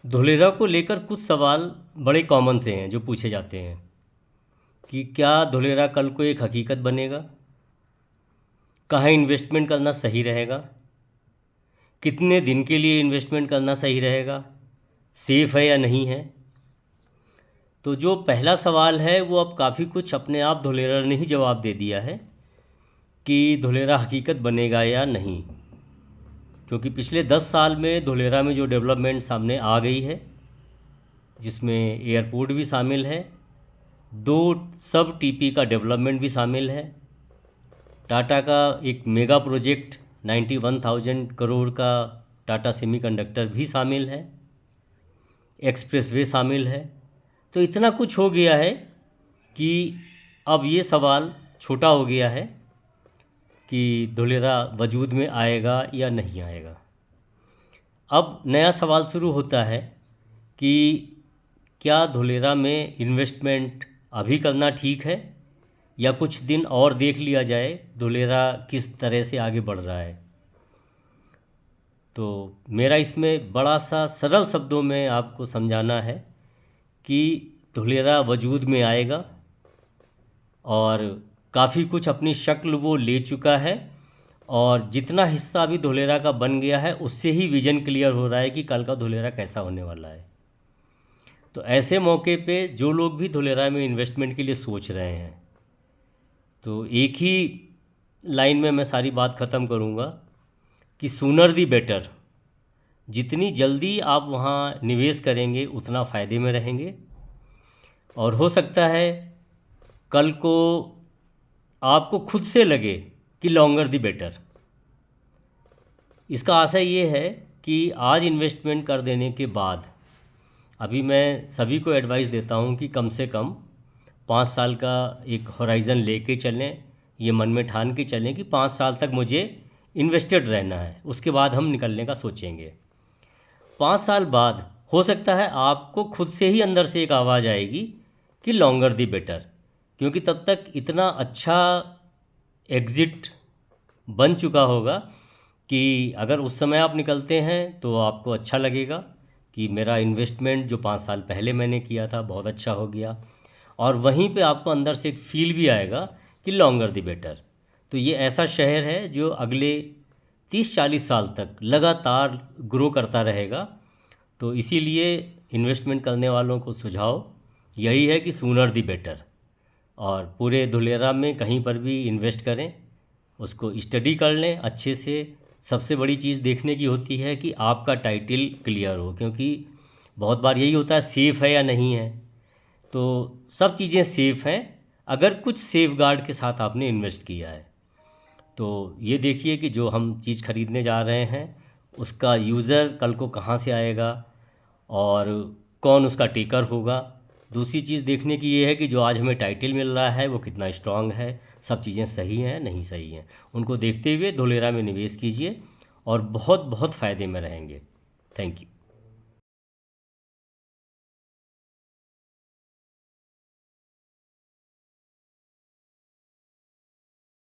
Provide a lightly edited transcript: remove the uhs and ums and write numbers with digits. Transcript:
धोलेरा को लेकर कुछ सवाल बड़े कॉमन से हैं जो पूछे जाते हैं कि क्या धोलेरा कल को एक हकीकत बनेगा, कहाँ इन्वेस्टमेंट करना सही रहेगा, कितने दिन के लिए इन्वेस्टमेंट करना सही रहेगा, सेफ़ है या नहीं है। तो जो पहला सवाल है वो अब काफ़ी कुछ अपने आप धोलेरा ने ही जवाब दे दिया है कि धोलेरा हकीकत बनेगा या नहीं, क्योंकि पिछले 10 साल में धोलेरा में जो डेवलपमेंट सामने आ गई है, जिसमें एयरपोर्ट भी शामिल है, 2 सब टीपी का डेवलपमेंट भी शामिल है, टाटा का एक मेगा प्रोजेक्ट 91,000 करोड़ का टाटा सेमीकंडक्टर भी शामिल है, एक्सप्रेसवे शामिल है। तो इतना कुछ हो गया है कि अब ये सवाल छोटा हो गया है कि धोलेरा वजूद में आएगा या नहीं आएगा। अब नया सवाल शुरू होता है कि क्या धोलेरा में इन्वेस्टमेंट अभी करना ठीक है या कुछ दिन और देख लिया जाए धोलेरा किस तरह से आगे बढ़ रहा है। तो मेरा इसमें बड़ा सा सरल शब्दों में आपको समझाना है कि धोलेरा वजूद में आएगा और काफ़ी कुछ अपनी शक्ल वो ले चुका है, और जितना हिस्सा अभी धोलेरा का बन गया है उससे ही विज़न क्लियर हो रहा है कि कल का धोलेरा कैसा होने वाला है। तो ऐसे मौके पे जो लोग भी धोलेरा में इन्वेस्टमेंट के लिए सोच रहे हैं, तो एक ही लाइन में मैं सारी बात ख़त्म करूँगा कि सूनर दी बेटर। जितनी जल्दी आप वहाँ निवेश करेंगे उतना फ़ायदे में रहेंगे, और हो सकता है कल को आपको खुद से लगे कि लॉन्गर दी बेटर। इसका आशय ये है कि आज इन्वेस्टमेंट कर देने के बाद, अभी मैं सभी को एडवाइस देता हूँ कि कम से कम 5 साल का एक होराइज़न लेके चलें, ये मन में ठान के चलें कि 5 साल तक मुझे इन्वेस्टेड रहना है, उसके बाद हम निकलने का सोचेंगे। 5 साल बाद हो सकता है आपको खुद से ही अंदर से एक आवाज़ आएगी कि लॉन्गर दी बेटर, क्योंकि तब तक इतना अच्छा एग्ज़िट बन चुका होगा कि अगर उस समय आप निकलते हैं तो आपको अच्छा लगेगा कि मेरा इन्वेस्टमेंट जो 5 साल पहले मैंने किया था बहुत अच्छा हो गया, और वहीं पे आपको अंदर से एक फील भी आएगा कि लॉन्गर दी बेटर। तो ये ऐसा शहर है जो अगले 30-40 साल तक लगातार ग्रो करता रहेगा। तो इसीलिए इन्वेस्टमेंट करने वालों को सुझाव यही है कि सूनर दी बेटर, और पूरे धुलेरा में कहीं पर भी इन्वेस्ट करें, उसको स्टडी कर लें अच्छे से। सबसे बड़ी चीज़ देखने की होती है कि आपका टाइटल क्लियर हो, क्योंकि बहुत बार यही होता है सेफ़ है या नहीं है। तो सब चीज़ें सेफ़ हैं अगर कुछ सेफ़ गार्ड के साथ आपने इन्वेस्ट किया है। तो ये देखिए कि जो हम चीज़ खरीदने जा रहे हैं उसका यूज़र कल को कहाँ से आएगा और कौन उसका टेकर होगा। दूसरी चीज़ देखने की ये है कि जो आज हमें टाइटल मिल रहा है वो कितना स्ट्रांग है, सब चीज़ें सही हैं नहीं सही हैं। उनको देखते हुए धोलेरा में निवेश कीजिए और बहुत बहुत फ़ायदे में रहेंगे। Thank you.